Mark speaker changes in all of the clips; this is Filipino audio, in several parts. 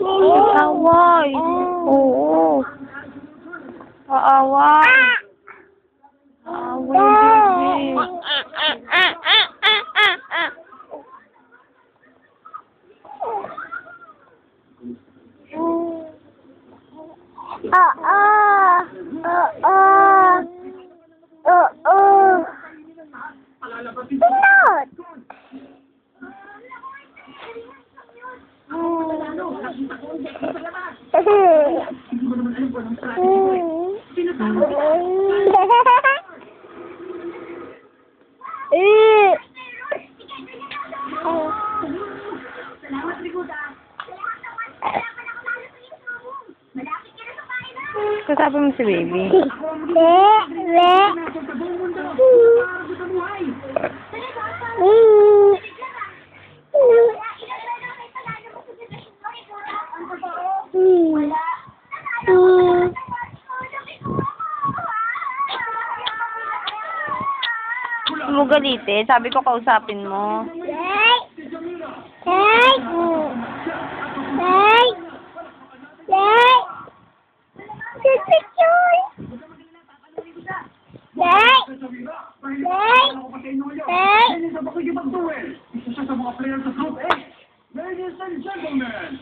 Speaker 1: Away. Oo. Aaway. Away, baby.
Speaker 2: Pinot!
Speaker 1: Kasama mo si baby. Mo galitin. Sabi ko kausapin mo.
Speaker 3: Ladies and gentlemen,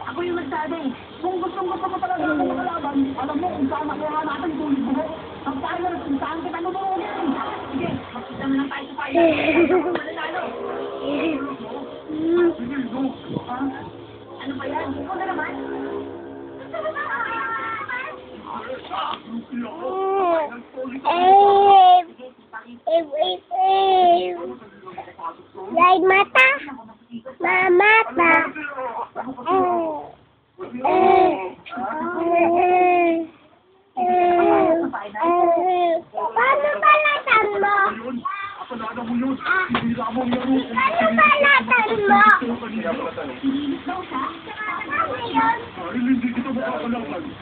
Speaker 3: ako yung magsabi. Kung gusto mo talaga ng mga laban, alam mo kung saan makuha natin tuloy mo. Ang fire, kung saan kita nunungin. Sige, makita mo lang tayo sa fire. Mananalo. Sige, go. Ano ba yan? Ikaw na naman.
Speaker 2: Like mata, mata. Paano balatan mo? Paano balatan mo?
Speaker 3: Hindi kita makakalaban.